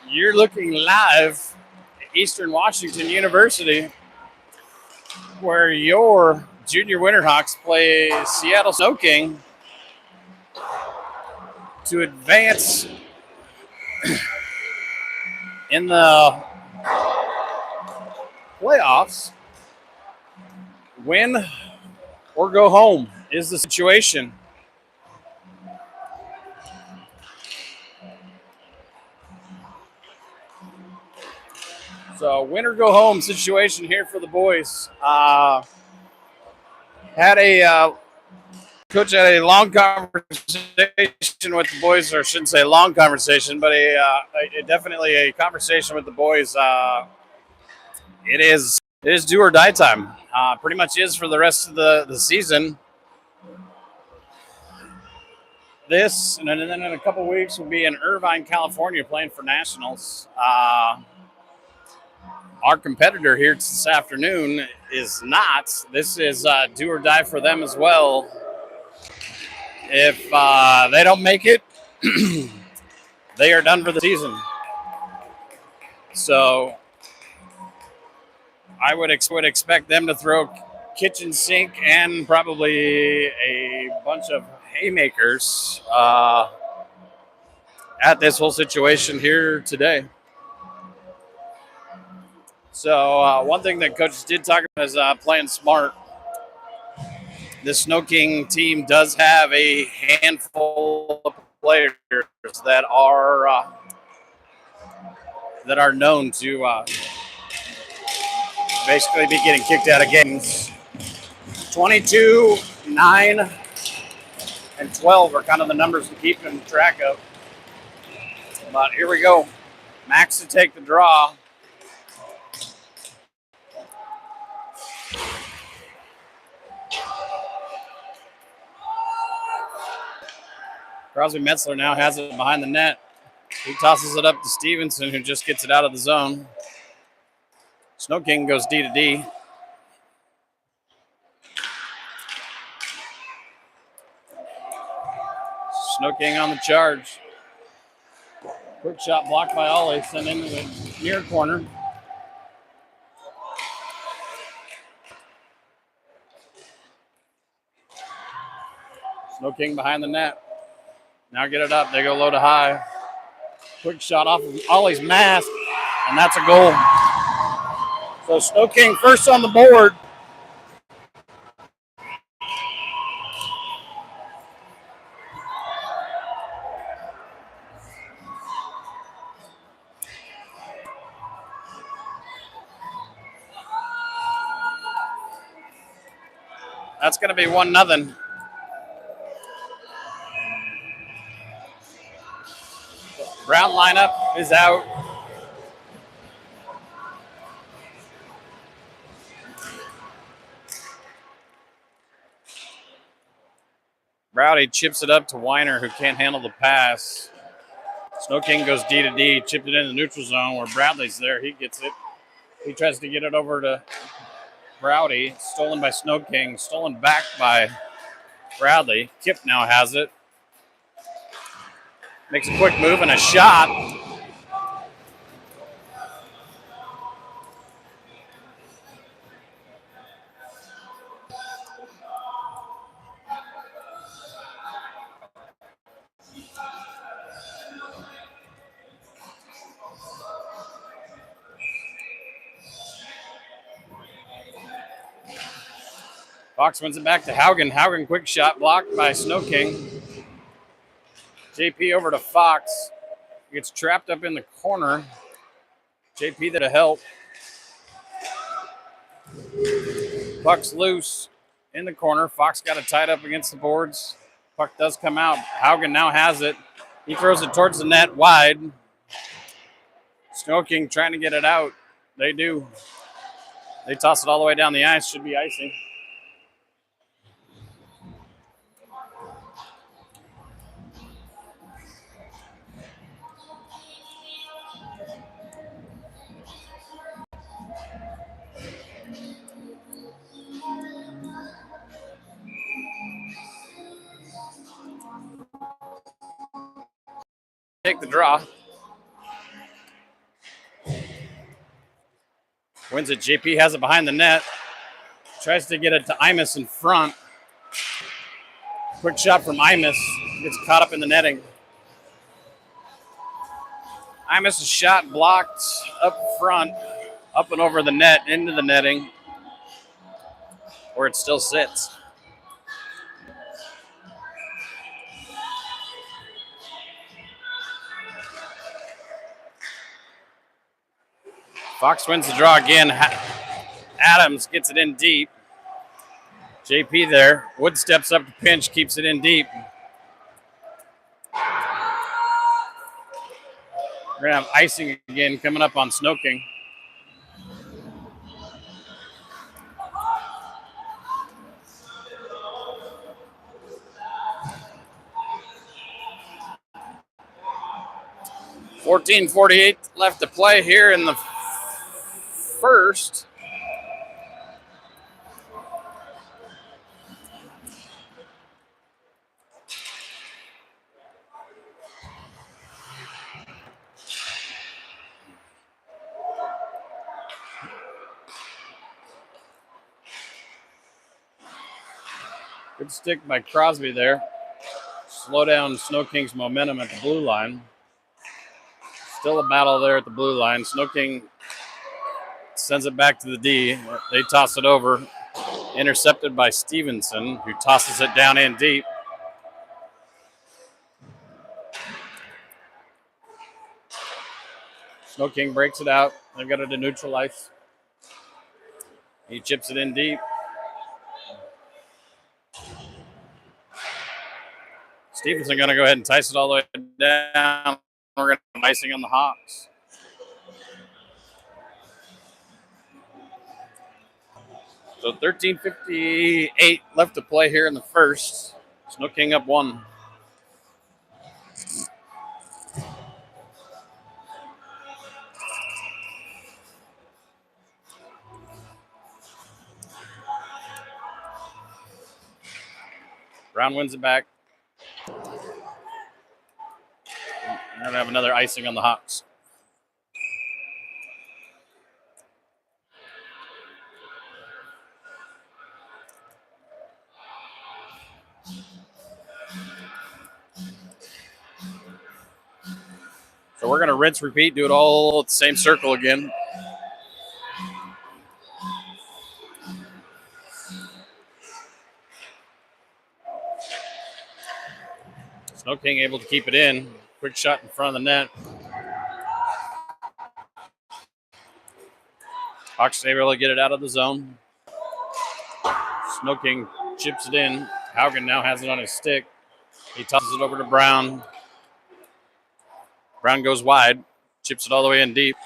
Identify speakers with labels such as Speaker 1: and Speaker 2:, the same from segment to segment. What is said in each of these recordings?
Speaker 1: You're looking live at Eastern Washington University, where your Junior Winterhawks play Seattle Snow King to advance in the playoffs. Win or go home is the situation. So win or go home situation here for the boys. Had a coach had a long conversation with the boys, or I shouldn't say long conversation, but definitely a conversation with the boys. It is do or die time. Pretty much is for the rest of the season. This and then in a couple weeks we'll be in Irvine, California, playing for nationals. Our competitor here this afternoon is not. This is do or die for them as well. If they don't make it, they are done for the season. So I would expect them to throw kitchen sink and probably a bunch of haymakers at this whole situation here today. So one thing that coaches did talk about is playing smart. The Snow King team does have a handful of players that are known to basically be getting kicked out of games. 22, 9, and 12 are kind of the numbers to keep in track of. But here we go. Max to take the draw. Crosby Metzler now has it behind the net. He tosses it up to Stevenson, who just gets it out of the zone. Snow King goes D to D. Snow King on the charge. Quick shot blocked by Ollie, sent into the near corner. Snow King behind the net. Now get it up. They go low to high. Quick shot off of Ollie's mask, and that's a goal. So Snow King first on the board. That's going to be 1-0. Brown lineup is out. Rowdy chips it up to Weiner, who can't handle the pass. Snow King goes D to D, chipped it in the neutral zone where Bradley's there. He gets it. He tries to get it over to Rowdy. Stolen by Snow King. Stolen back by Bradley. Kip now has it. Makes a quick move and a shot. Fox wins it back to Haugen. Haugen quick shot blocked by Snow King. JP over to Fox. He gets trapped up in the corner. JP there to help. Puck's loose in the corner. Fox got it tied up against the boards. Puck does come out. Haugen now has it. He throws it towards the net wide. Snow King trying to get it out. They do. They toss it all the way down the ice. Should be icing. take the draw. Wins it. JP has it behind the net. Tries to get it to Imus in front. Quick shot from Imus. Gets caught up in the netting. Imus' shot blocked up front, up and over the net, into the netting, where it still sits. Fox wins the draw again. Adams gets it in deep. JP there. Wood steps up to pinch, keeps it in deep. We're going to have icing again coming up on Snow King. $14:48 left to play here in the first. Good stick by Crosby there. Slow down Snow King's momentum at the blue line. Still a battle there at the blue line. Snow King sends it back to the D. They toss it over. Intercepted by Stevenson, who tosses it down in deep. Snow King breaks it out. They've got it to neutral ice. He chips it in deep. Stevenson going to go ahead and tice it all the way down. We're going to have icing on the Hawks. So 13:58 left to play here in the first. Snow King up 1. Brown wins it back. We're going to have another icing on the Hawks. So we're going to rinse, repeat, do it all at the same circle again. Snow King able to keep it in. Quick shot in front of the net. Hawks able to get it out of the zone. Snow King chips it in. Haugen now has it on his stick. He tosses it over to Brown. Brown goes wide. Chips it all the way in deep.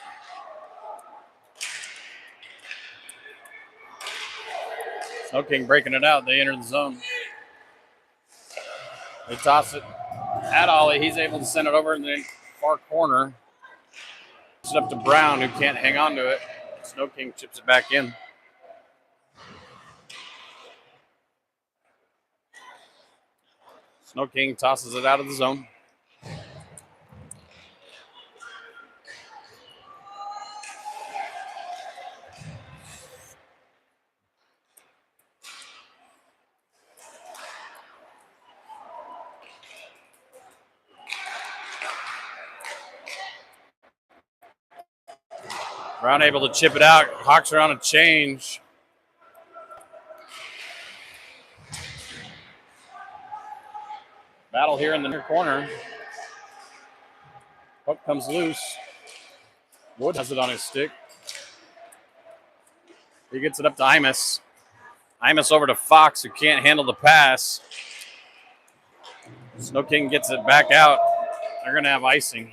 Speaker 1: Snow King breaking it out. They enter the zone. They toss it at Ollie. He's able to send it over in the far corner. It's up to Brown, who can't hang on to it. Snow King chips it back in. Snow King tosses it out of the zone. Brown able to chip it out. Hawks are on a change. Battle here in the near corner. Puck comes loose. Wood has it on his stick. He gets it up to Imus. Imus over to Fox, who can't handle the pass. Snow King gets it back out. They're going to have icing.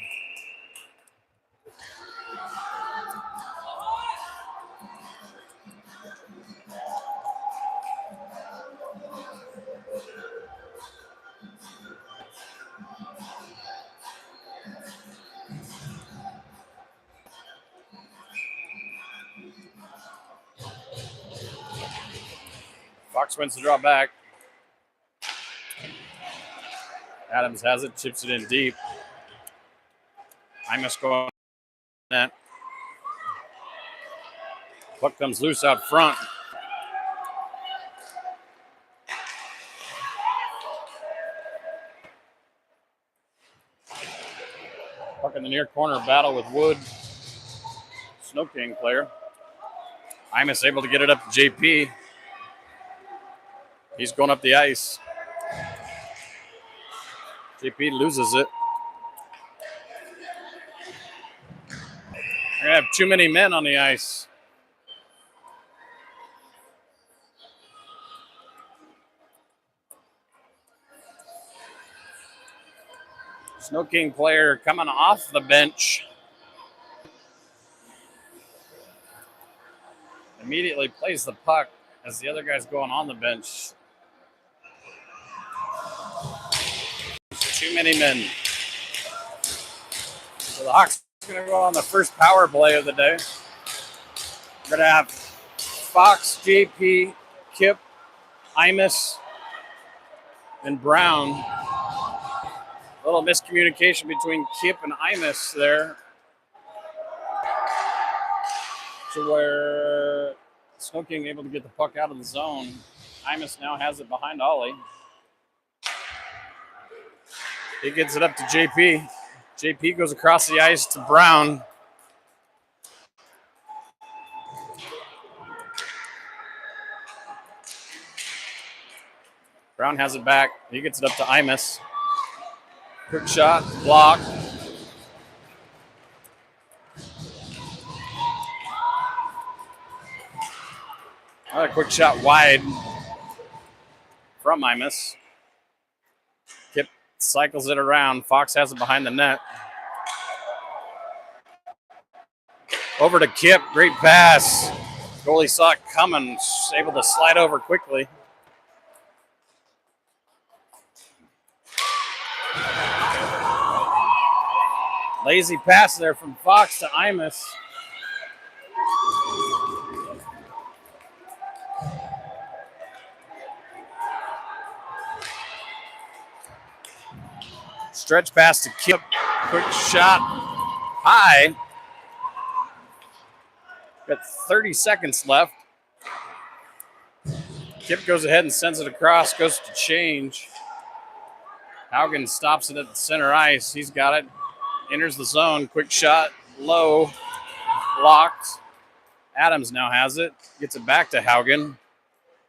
Speaker 1: Fox wins the draw back. Adams has it, chips it in deep. Imus going net. Puck comes loose out front. Puck in the near corner, battle with Wood. Snow King player. Imus able to get it up to JP. He's going up the ice. JP loses it. We're going to have too many men on the ice. Snow King player coming off the bench. Immediately plays the puck as the other guy's going on the bench. Too many men. So the Hawks are going to go on the first power play of the day. We're going to have Fox, JP, Kip, Imus, and Brown. A little miscommunication between Kip and Imus there. To where Snow King able to get the puck out of the zone. Imus now has it behind Ollie. He gets it up to JP. JP goes across the ice to Brown. Brown has it back. He gets it up to Imus. Quick shot, block. Another quick shot wide from Imus. Kip cycles it around. Fox has it behind the net. Over to Kip. Great pass. Goalie saw it coming. Able to slide over quickly. Lazy pass there from Fox to Imus. Stretch pass to Kip. Quick shot high. Got 30 seconds left. Kip goes ahead and sends it across, goes to change. Haugen stops it at the center ice. He's got it. Enters the zone. Quick shot. Low. Blocked. Adams now has it. Gets it back to Haugen,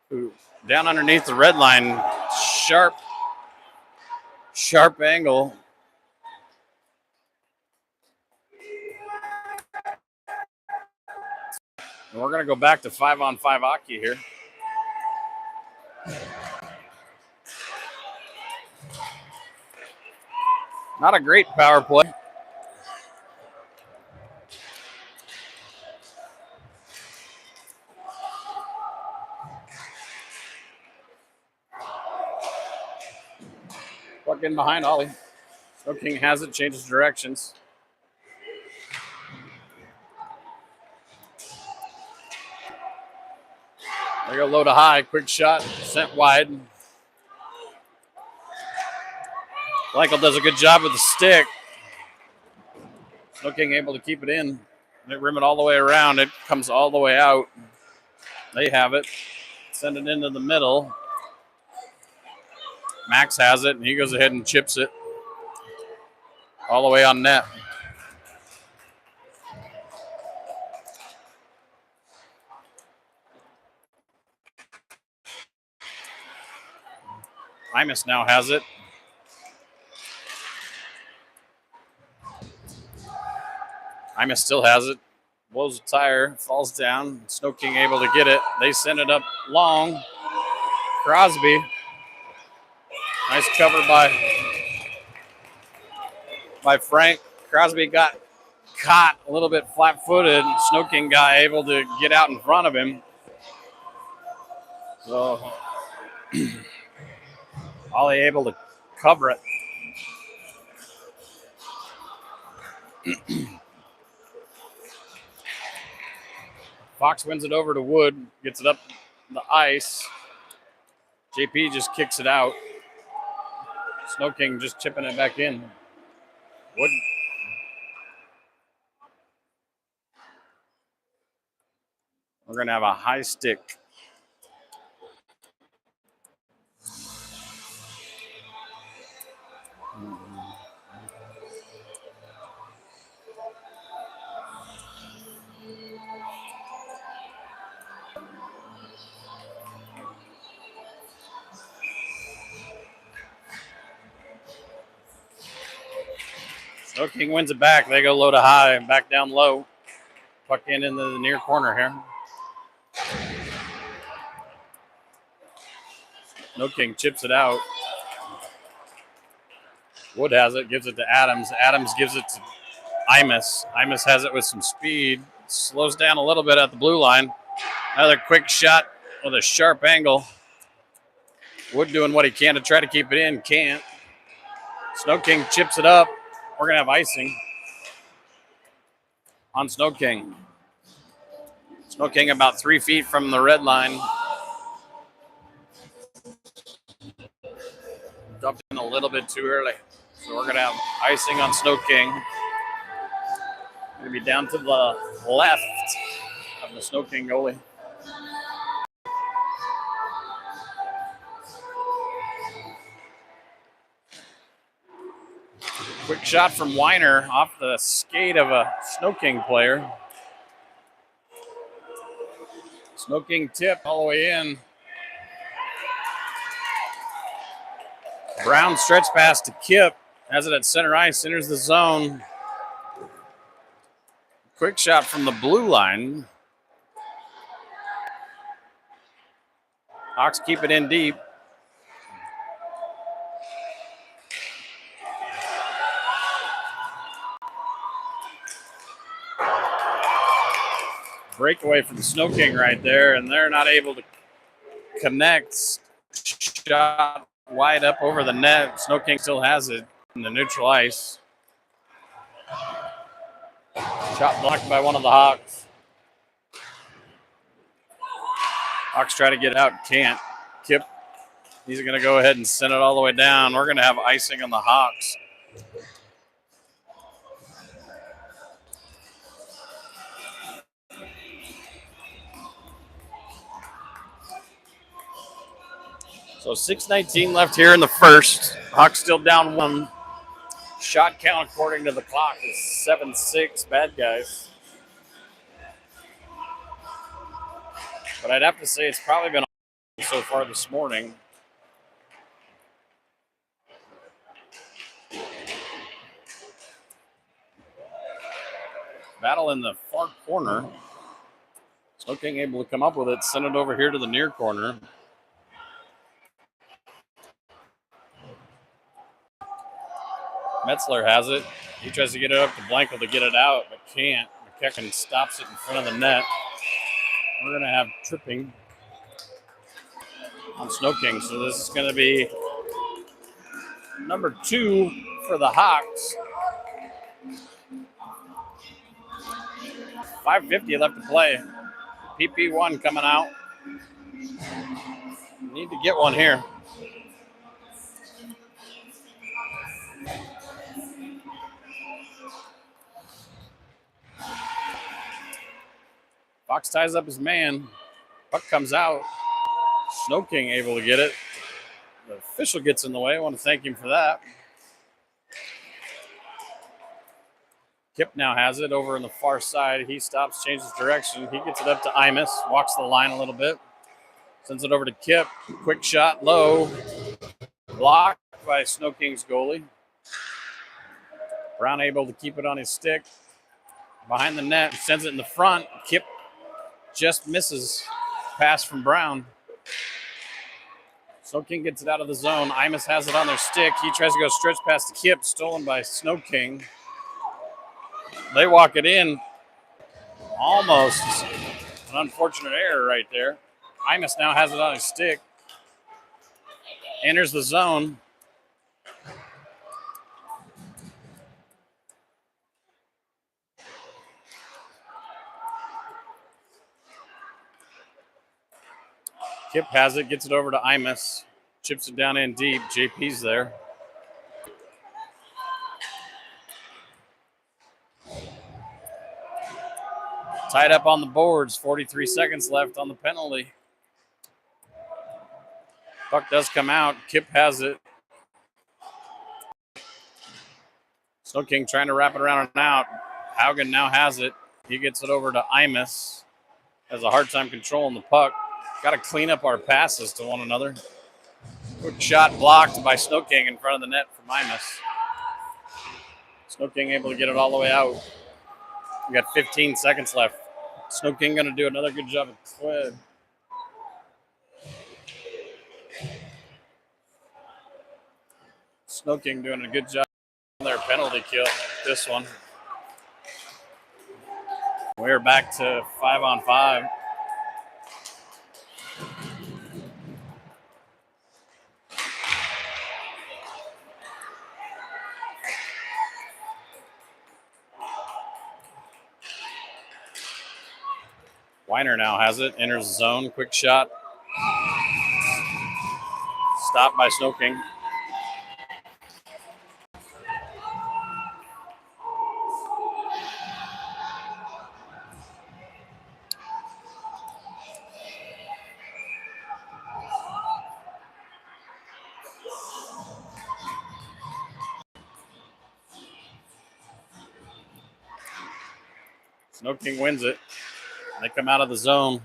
Speaker 1: who down underneath the red line. Sharp angle. And we're going to go back to 5-on-5 hockey here. Not a great power play. Puck in behind Ollie. Snow King has it, changes directions. There you go, low to high. Quick shot, sent wide. Michael does a good job with the stick. Snow King able to keep it in. They rim it all the way around. It comes all the way out. They have it. Send it into the middle. Max has it, and he goes ahead and chips it all the way on net. Imus now has it. Imus still has it. Blows a tire, falls down. Snow King able to get it. They send it up long. Crosby. Nice cover by Frank. Crosby got caught a little bit flat-footed. Snow King got able to get out in front of him. So Ollie able to cover it. Fox wins it over to Wood, gets it up the ice. JP just kicks it out. Snow King just chipping it back in. Wood We're going to have a high stick. Snow King wins it back. They go low to high and back down low. Puck into the near corner here. Snow King chips it out. Wood has it, gives it to Adams. Adams gives it to Imus. Imus has it with some speed. Slows down a little bit at the blue line. Another quick shot with a sharp angle. Wood doing what he can to try to keep it in. Can't. Snow King chips it up. We're going to have icing on Snow King. Snow King about 3 feet from the red line. Dumped in a little bit too early. So we're going to have icing on Snow King. Going to be down to the left of the Snow King goalie. Quick shot from Weiner off the skate of a Snow King player. Snow King tip all the way in. Brown stretch pass to Kip. Has it at center ice, enters the zone. Quick shot from the blue line. Hawks keep it in deep. Breakaway from the Snow King right there, and they're not able to connect. Shot wide up over the net. Snow King still has it in the neutral ice. Shot blocked by one of the Hawks. Hawks try to get it out, can't. Kip, he's going to go ahead and send it all the way down. We're going to have icing on the Hawks. So 6:19 left here in the first. Hawks still down one. Shot count according to the clock is 7-6 bad guys. But I'd have to say it's probably been so far this morning. Battle in the far corner. Snow King able to come up with it, send it over here to the near corner. Metzler has it. He tries to get it up to Blanco to get it out, but can't. McKecken stops it in front of the net. We're going to have tripping on Snow King. So this is going to be number 2 for the Hawks. 5:50 left to play. PP1 coming out. Need to get one here. Fox ties up his man. Puck comes out. Snow King able to get it. The official gets in the way. I want to thank him for that. Kip now has it over on the far side. He stops, changes direction. He gets it up to Imus, walks the line a little bit. Sends it over to Kip. Quick shot, low. Blocked by Snow King's goalie. Brown able to keep it on his stick. Behind the net, sends it in the front. Kip just misses. Pass from Brown. Snow King gets it out of the zone. Imus has it on their stick. He tries to go stretch past the Kip, stolen by Snow King. They walk it in. Almost an unfortunate error right there. Imus now has it on his stick. Enters the zone. Kip has it, gets it over to Imus. Chips it down in deep. JP's there. Tied up on the boards. 43 seconds left on the penalty. Puck does come out. Kip has it. Snow King trying to wrap it around and out. Haugen now has it. He gets it over to Imus. Has a hard time controlling the puck. Got to clean up our passes to one another. Quick shot blocked by Snow King in front of the net from Imus. Snow King able to get it all the way out. We got 15 seconds left. Snow King going to do another good job at Twid. Snow King doing a good job on their penalty kill. This one. We're back to 5-on-5. Weiner now has it. Enters the zone. Quick shot. Stopped by Snow King. Snow King wins it. They come out of the zone.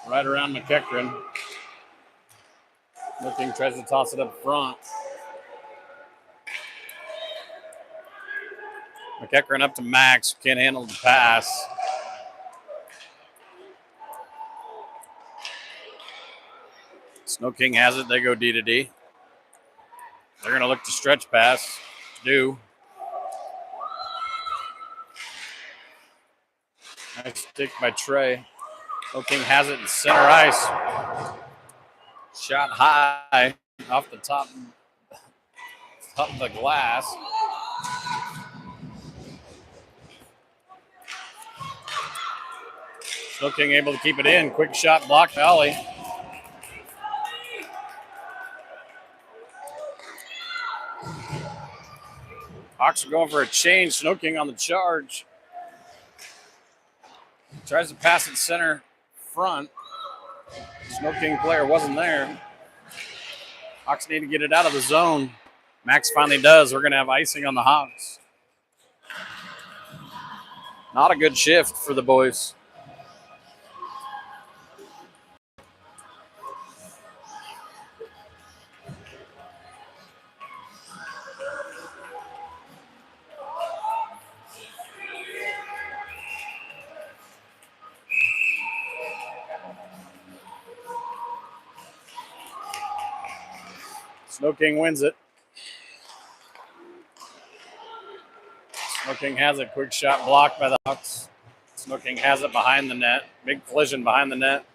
Speaker 1: Right around McEachran. Snow King tries to toss it up front. McEachran up to Max. Can't handle the pass. Snow King has it. They go D to D. They're going to look to stretch pass. Do. Nice stick by Trey. Snow King has it in center ice. Shot high off the top of the glass. Snow King able to keep it in. Quick shot blocked by Ollie. Hawks are going for a change. Snow King on the charge. Tries to pass it center front. Snow King player wasn't there. Hawks need to get it out of the zone. Max finally does. We're going to have icing on the Hawks. Not a good shift for the boys. Snow King wins it. Snow King has it. Quick shot blocked by the Hawks. Snow King has it behind the net. Big collision behind the net.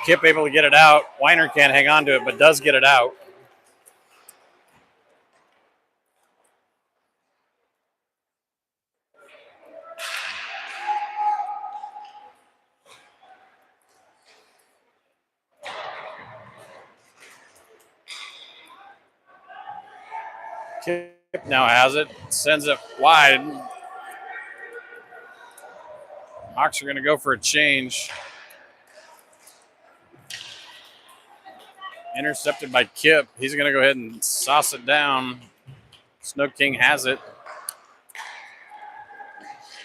Speaker 1: Kip able to get it out. Weiner can't hang on to it, but does get it out. Kip now has it. Sends it wide. Hawks are going to go for a change. Intercepted by Kip. He's going to go ahead and sauce it down. Snow King has it.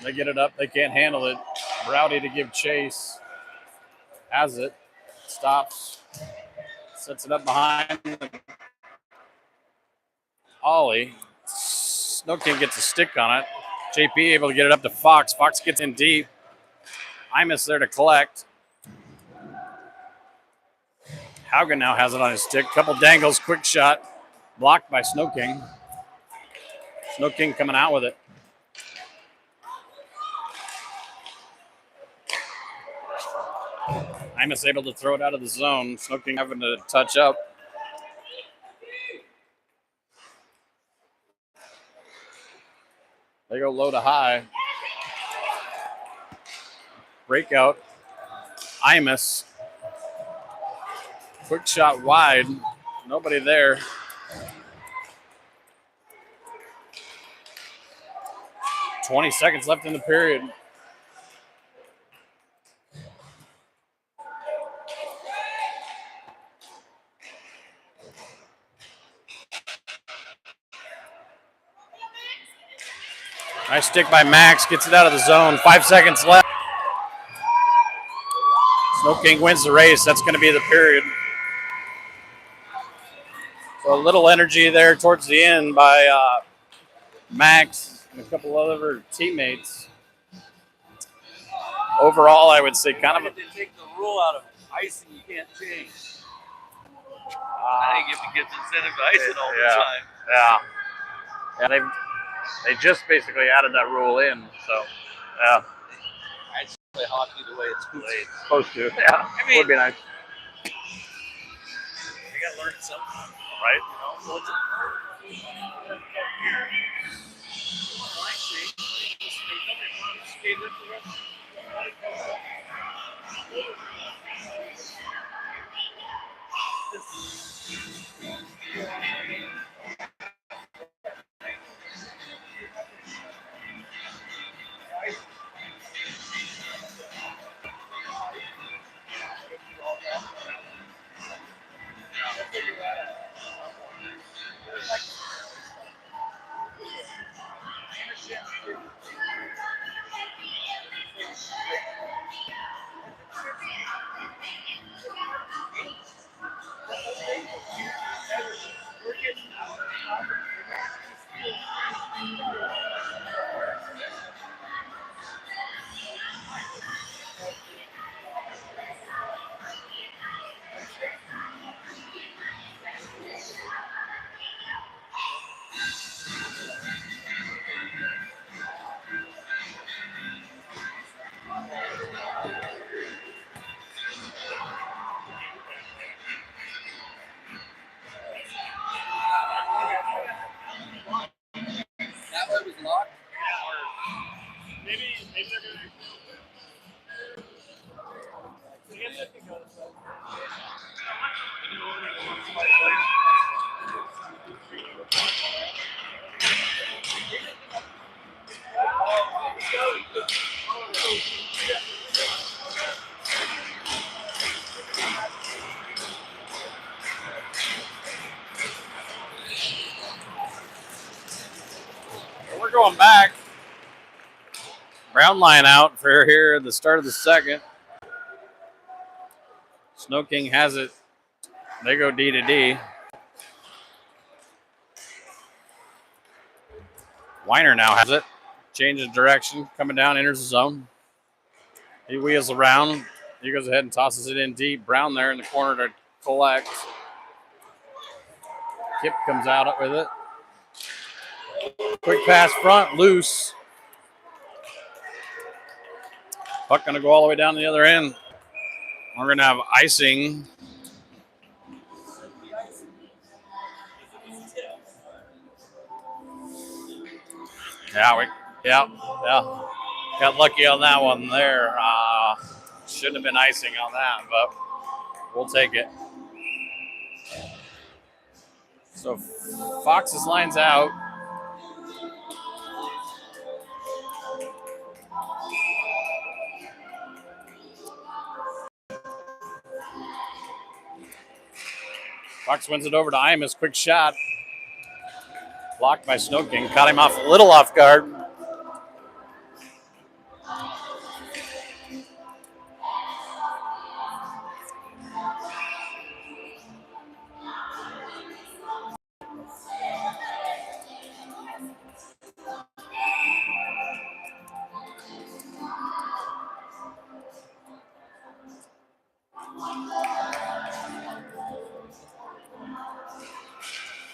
Speaker 1: They get it up. They can't handle it. Rowdy to give chase. Has it. Stops. Sets it up behind Ollie. Snow King gets a stick on it. JP able to get it up to Fox. Fox gets in deep. Imus there to collect. Haugen now has it on his stick. Couple dangles. Quick shot. Blocked by Snow King. Snow King coming out with it. Imus able to throw it out of the zone. Snow King having to touch up. They go low to high. Breakout. Imus. Quick shot wide. Nobody there. 20 seconds left in the period. Nice stick by Max, gets it out of the zone. 5 seconds left. Snow King wins the race. That's going to be the period. So a little energy there towards the end by Max and a couple other teammates. Overall, I would say kind of
Speaker 2: If they take the rule out of icing, you can't change. I think you have to get the incentive to ice it all the time.
Speaker 1: Yeah, they just basically added that rule in. So, yeah.
Speaker 2: I just play hockey the way it's
Speaker 1: Supposed to. Yeah,
Speaker 2: I mean,
Speaker 1: would be nice.
Speaker 2: You got to learn something,
Speaker 1: Right?
Speaker 2: you know. That way was locked.
Speaker 1: Maybe they're going to. We're going back. Brown line out for here at the start of the second. Snow King has it. They go D to D. Weiner now has it. Changes direction. Coming down, enters the zone. He wheels around. He goes ahead and tosses it in deep. Brown there in the corner to collect. Kip comes out with it. Quick pass front, loose. Puck going to go all the way down the other end. We're going to have icing. Yeah. Got lucky on that one there. Shouldn't have been icing on that, but we'll take it. So Fox's line's out. Fox wins it over to Imus. Quick shot. Blocked by Snow King. Caught him off a little off guard.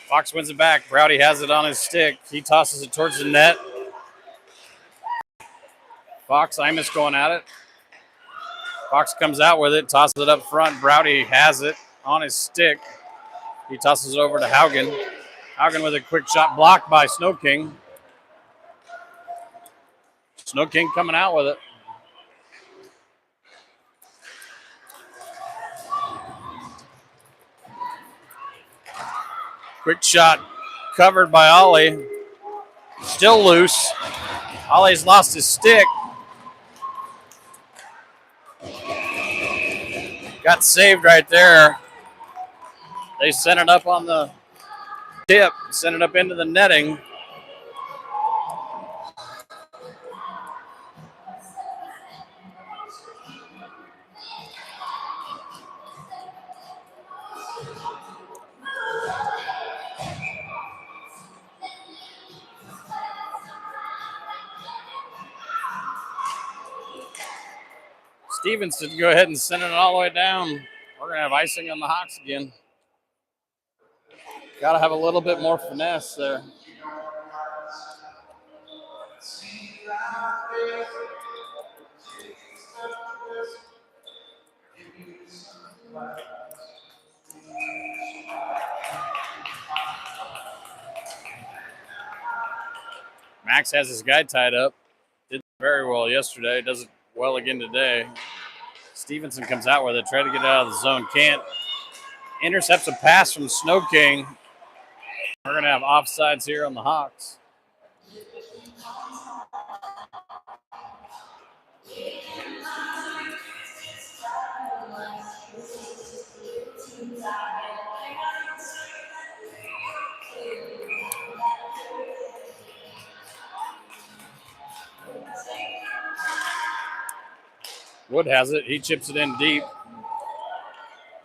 Speaker 1: Fox wins it back. Browdy has it on his stick. He tosses it towards the net. Fox, Imus going at it. Fox comes out with it, tosses it up front. Browdy has it on his stick. He tosses it over to Haugen. Haugen with a quick shot blocked by Snow King. Snow King coming out with it. Quick shot covered by Ollie. Still loose. Ollie's lost his stick. Got saved right there. They sent it up on the tip, sent it up into the netting. Stevenson go ahead and send it all the way down. We're going to have icing on the Hawks again. Got to have a little bit more finesse there. Max has his guy tied up. Did very well yesterday. Does it well again today. Stevenson comes out with it. Try to get out of the zone. Can't. Intercepts a pass from Snow King. We're going to have offsides here on the Hawks. Wood has it. He chips it in deep.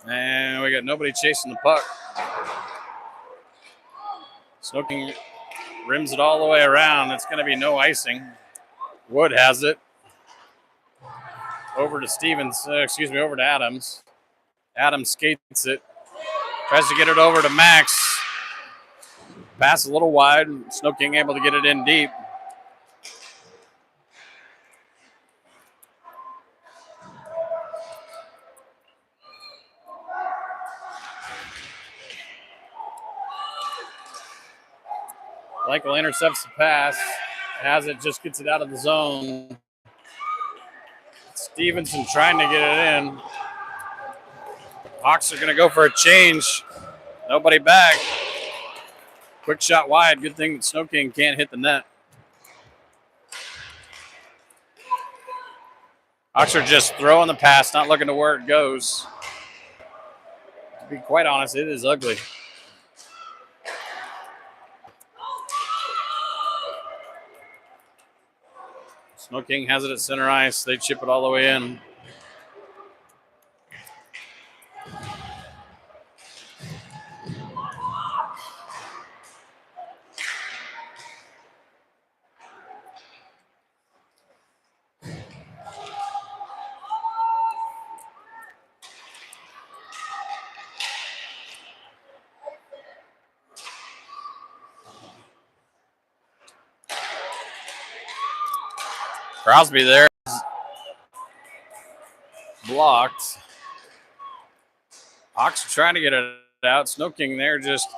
Speaker 1: And we got nobody chasing the puck. Snow King rims it all the way around. It's going to be no icing. Wood has it. Over to over to Adams. Adams skates it. Tries to get it over to Max. Pass a little wide. Snow King able to get it in deep. Michael intercepts the pass. Has it, just gets it out of the zone. Stevenson trying to get it in. Hawks are going to go for a change. Nobody back. Quick shot wide. Good thing that Snow King can't hit the net. Hawks are just throwing the pass, not looking to where it goes. To be quite honest, it is ugly. Snow King has it at center ice. They chip it all the way in. Crosby there. Blocked. Hawks are trying to get it out. Snow King there just.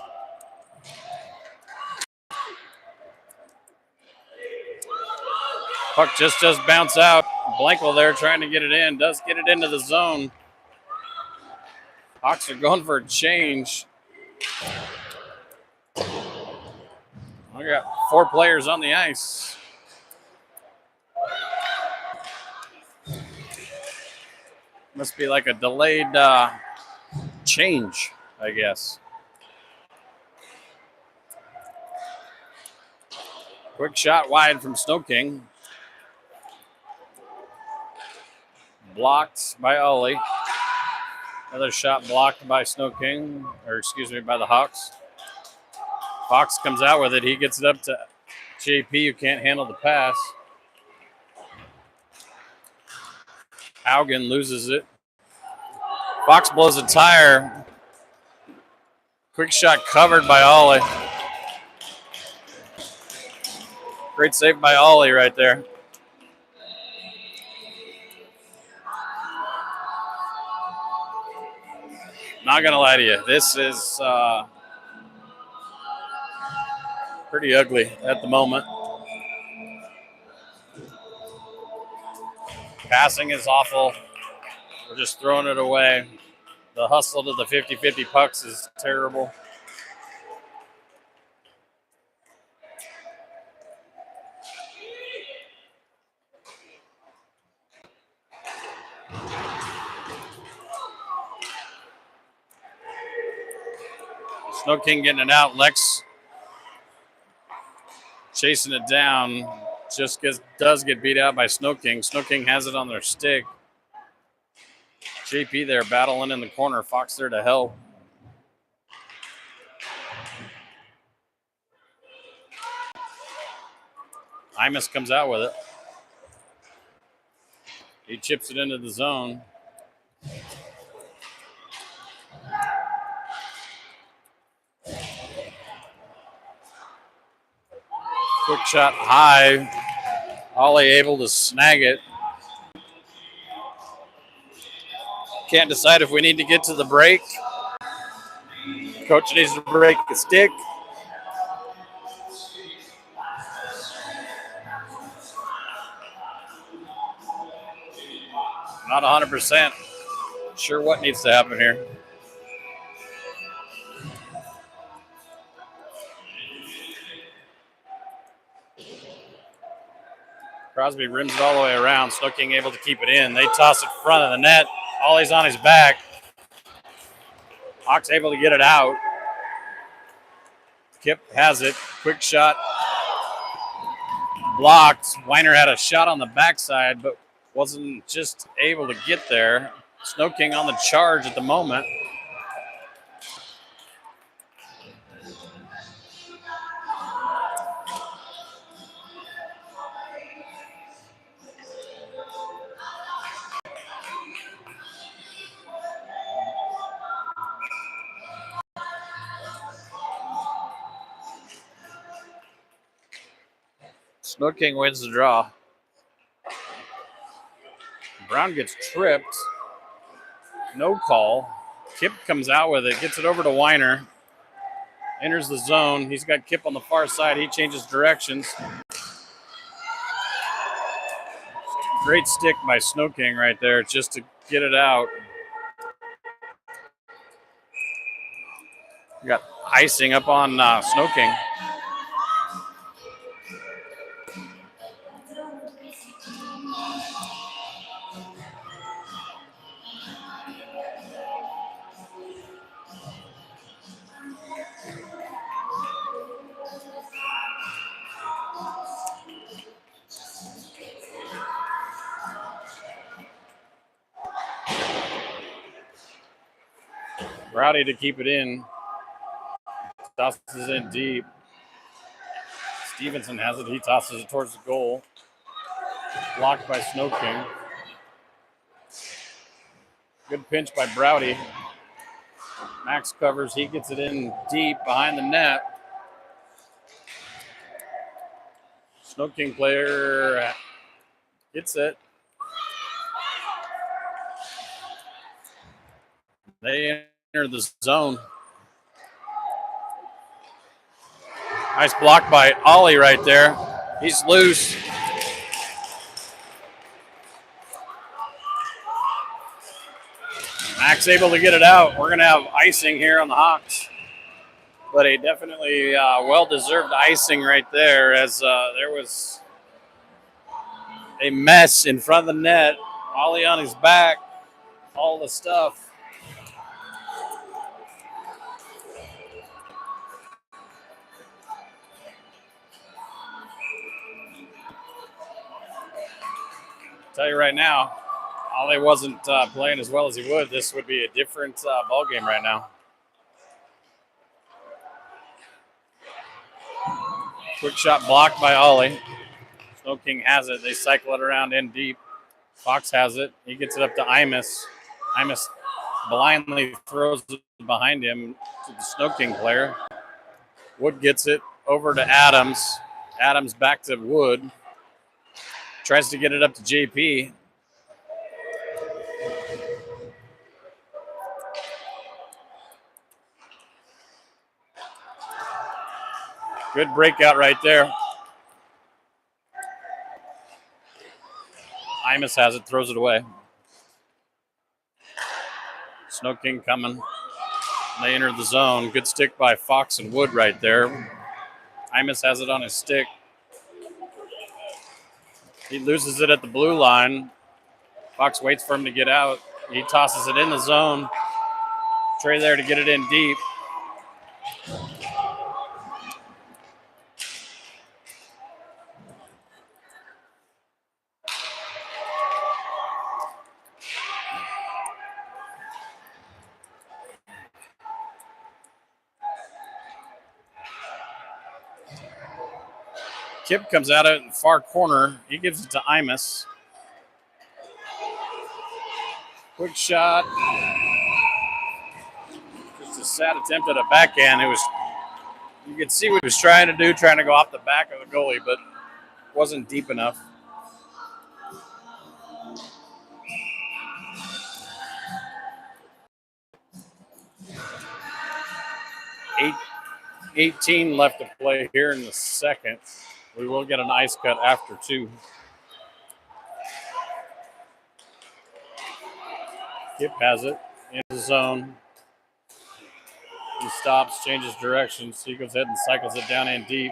Speaker 1: Puck just does bounce out. Blankel there trying to get it in. Does get it into the zone. Hawks are going for a change. We got 4 players on the ice. Must be like a delayed change, I guess. Quick shot wide from Snow King. Blocked by Ollie. Another shot blocked by Snow King, by the Hawks. Fox comes out with it. He gets it up to JP, who can't handle the pass. Haugen loses it. Fox blows a tire. Quick shot covered by Ollie. Great save by Ollie right there. Not going to lie to you. This is pretty ugly at the moment. Passing is awful. We're just throwing it away. The hustle to the 50-50 pucks is terrible. Snow King getting it out. Lex chasing it down. Does get beat out by Snow King. Snow King has it on their stick. JP there battling in the corner. Fox there to help. Imus comes out with it. He chips it into the zone. Quick shot high. Ollie able to snag it. Can't decide if we need to get to the break. Coach needs to break the stick. Not 100% sure what needs to happen here. Crosby rims it all the way around. Snow King able to keep it in. They toss it front of the net. Ollie's on his back. Hawks able to get it out. Kip has it. Quick shot. Blocked. Weiner had a shot on the backside, but wasn't just able to get there. Snow King on the charge at the moment. Snow King wins the draw. Brown gets tripped. No call. Kip comes out with it, gets it over to Weiner. Enters the zone. He's got Kip on the far side. He changes directions. Great stick by Snow King right there just to get it out. We got icing up on Snow King. Rowdy to keep it in. Tosses in deep. Stevenson has it. He tosses it towards the goal. Blocked by Snow King. Good pinch by Browdy. Max covers. He gets it in deep behind the net. Snow King player gets it. They enter the zone. Nice block by Ollie right there. He's loose. Max able to get it out. We're going to have icing here on the Hawks. But a definitely well-deserved icing right there, as there was a mess in front of the net. Ollie on his back, all the stuff. Tell you right now, Ollie wasn't playing as well as he would. This would be a different ball game right now. Quick shot blocked by Ollie. Snow King has it. They cycle it around in deep. Fox has it. He gets it up to Imus. Imus blindly throws it behind him to the Snow King player. Wood gets it over to Adams. Adams back to Wood. Tries to get it up to JP. Good breakout right there. Imus has it, throws it away. Snow King coming. They enter the zone. Good stick by Fox and Wood right there. Imus has it on his stick. He loses it at the blue line. Fox waits for him to get out. He tosses it in the zone. Trey there to get it in deep. Kip comes out of it in the far corner. He gives it to Imus. Quick shot. Just a sad attempt at a backhand. You could see what he was trying to do, trying to go off the back of the goalie, but wasn't deep enough. 18 left to play here in the second. We will get an ice cut after 2. Kip has it in the zone. He stops, changes directions. He goes ahead and cycles it down in deep.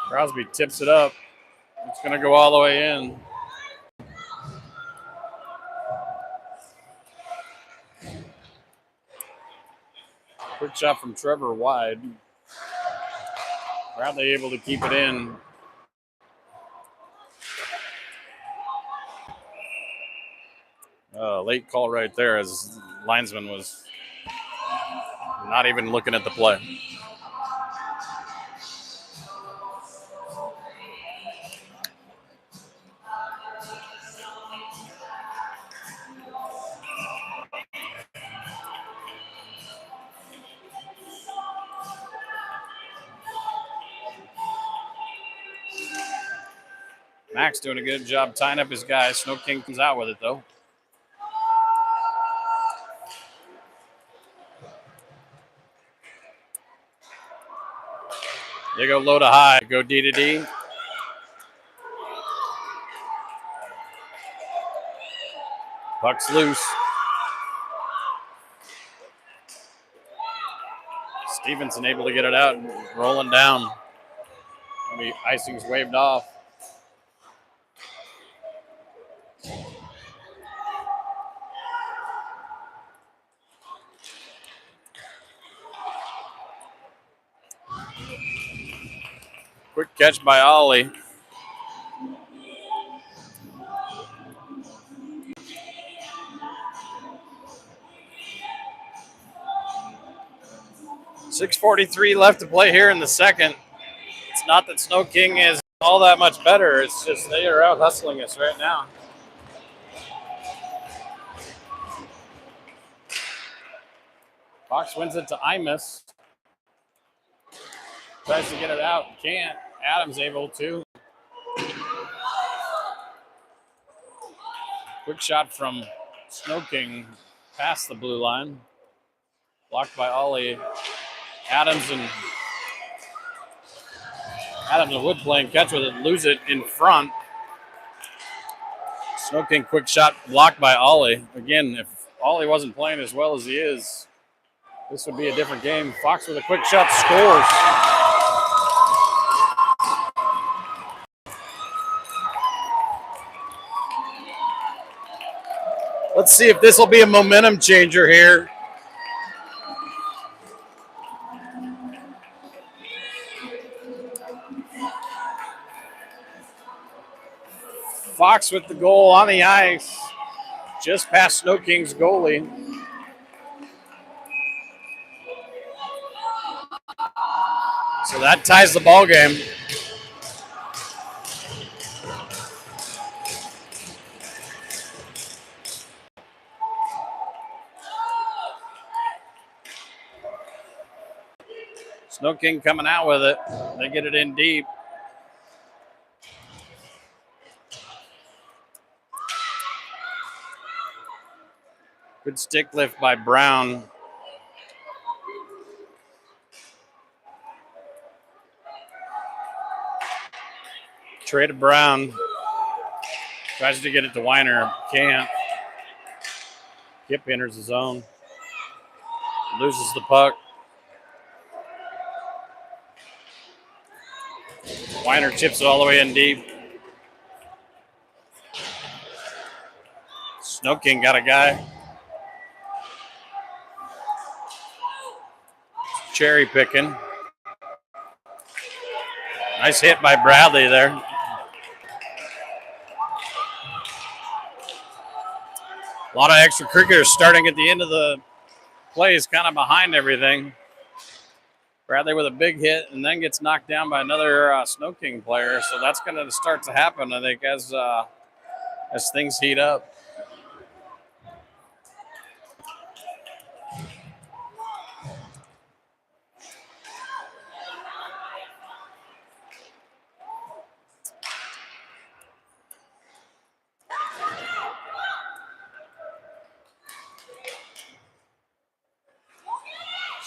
Speaker 1: Crosby tips it up. It's going to go all the way in. Quick shot from Trevor wide. Bradley able to keep it in. Late call right there as linesman was not even looking at the play. Max doing a good job tying up his guys. Snow King comes out with it, though. They go low to high. Go D to D. Puck's loose. Stevenson able to get it out and rolling down. Maybe icing's waved off. Quick catch by Ollie. .643 left to play here in the second. It's not that Snow King is all that much better. It's just they are out hustling us right now. Fox wins it to Imus. Tries to get it out. Can't. Adams able to. Quick shot from Snow King past the blue line. Blocked by Ollie. Adams and Wood playing catch with it. Lose it in front. Snow King quick shot blocked by Ollie. Again, if Ollie wasn't playing as well as he is, this would be a different game. Fox with a quick shot scores. Let's see if this will be a momentum changer here. Fox with the goal on the ice, just past Snow King's goalie. So that ties the ball game. Snow King coming out with it. They get it in deep. Good stick lift by Brown. Trey to Brown. Tries to get it to Weiner. Can't. Kip enters the zone. Loses the puck. Weiner chips it all the way in deep. Snow King got a guy. Cherry picking. Nice hit by Bradley there. A lot of extracurriculars starting at the end of the plays, kind of behind everything. Bradley with a big hit and then gets knocked down by another Snow King player. So that's going to start to happen, I think, as things heat up.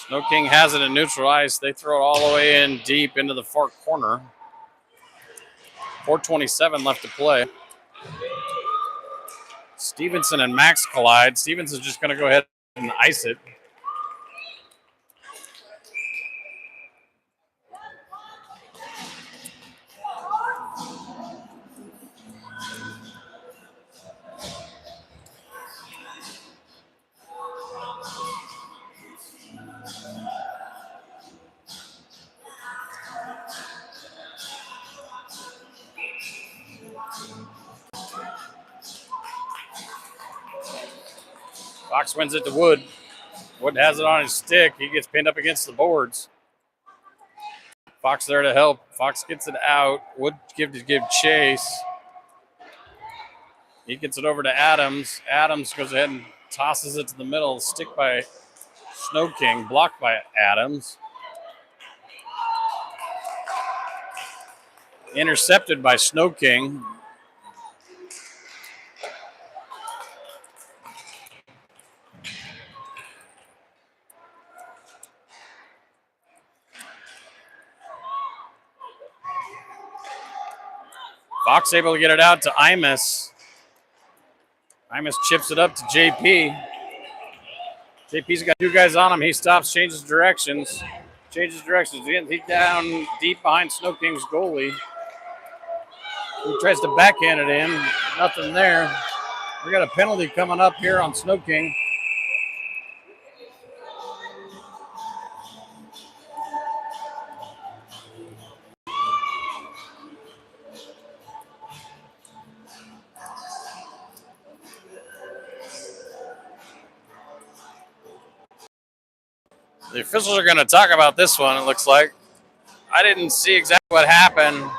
Speaker 1: Snow King has it in neutral ice. They throw it all the way in deep into the far corner. 4:27 left to play. Stevenson and Max collide. Stevenson's just going to go ahead and ice it. Fox wins it to Wood. Wood has it on his stick. He gets pinned up against the boards. Fox there to help. Fox gets it out. Wood give chase. He gets it over to Adams. Adams goes ahead and tosses it to the middle. Stick by Snow King. Blocked by Adams. Intercepted by Snow King. Fox able to get it out to Imus. Imus chips it up to JP. JP's got two guys on him. He stops, changes directions. He's down deep behind Snow King's goalie. He tries to backhand it in. Nothing there. We got a penalty coming up here on Snow King. The officials are going to talk about this one, it looks like. I didn't see exactly what happened.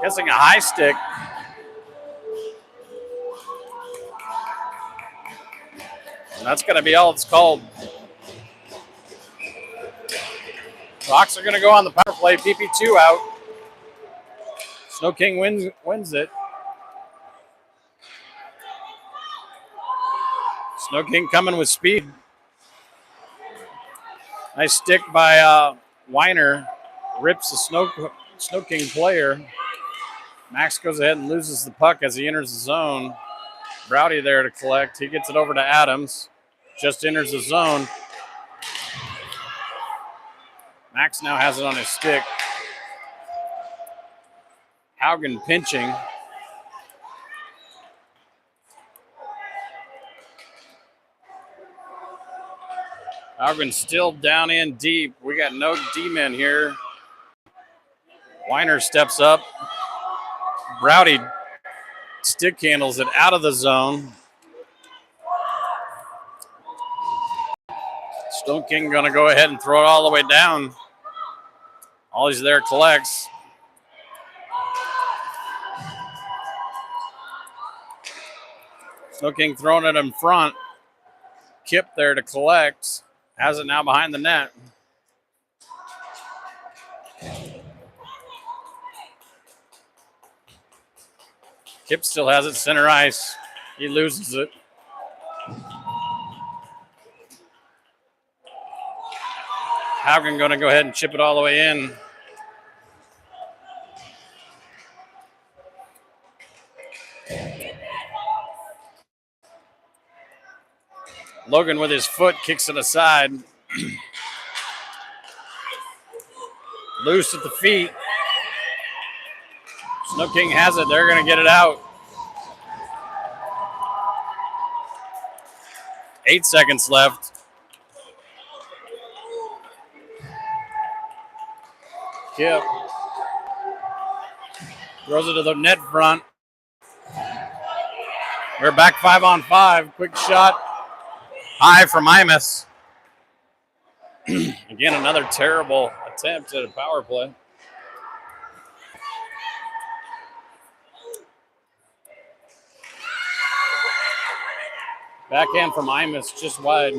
Speaker 1: Guessing a high stick. And that's going to be all it's called. Hawks are going to go on the power play. PP2 out. Snow King wins it. Snow King coming with speed. Nice stick by Weiner. Rips the Snow King player. Max goes ahead and loses the puck as he enters the zone. Browdy there to collect. He gets it over to Adams. Just enters the zone. Max now has it on his stick. Haugen pinching. Haugen still down in deep. We got no D-men here. Weiner steps up. Browdy stick handles it out of the zone. Snow King going to go ahead and throw it all the way down. All he's there collects. Snow King throwing it in front. Kip there to collect. Has it now behind the net. Kip still has it center ice. He loses it. Haugen going to go ahead and chip it all the way in. Logan with his foot kicks it aside. Loose at the feet. Snow King has it. They're going to get it out. 8 seconds left. Kip throws it to the net front. We're back 5-on-5. Quick shot. High from Imus. Again, another terrible attempt at a power play. Backhand from Imus, just wide.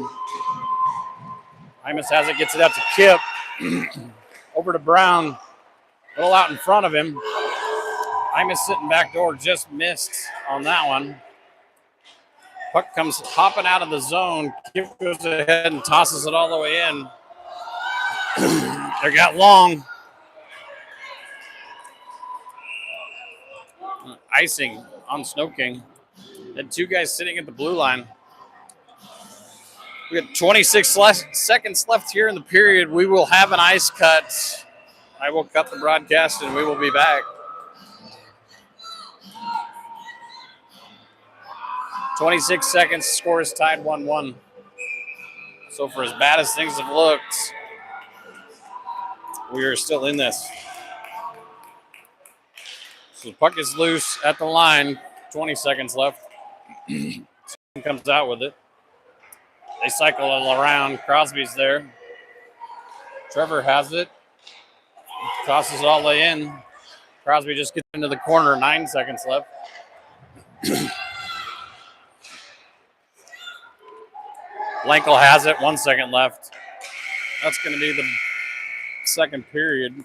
Speaker 1: Imus has it, gets it out to Kip. Over to Brown. A little out in front of him. Imus sitting back door, just missed on that one. Puck comes hopping out of the zone. Kip goes ahead and tosses it all the way in. They got long. Icing on Snow King. Had two guys sitting at the blue line. We got 26 seconds left here in the period. We will have an ice cut. I will cut the broadcast and we will be back. 26 seconds, score is tied 1-1. So for as bad as things have looked, we are still in this. So the puck is loose at the line, 20 seconds left. Comes out with it. They cycle it around. Crosby's there. Trevor has it. Tosses it all the way in. Crosby just gets into the corner, 9 seconds left. Lenkel has it, 1 second left. That's going to be the second period.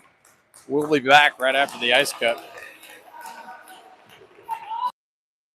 Speaker 1: We'll be back right after the ice cut.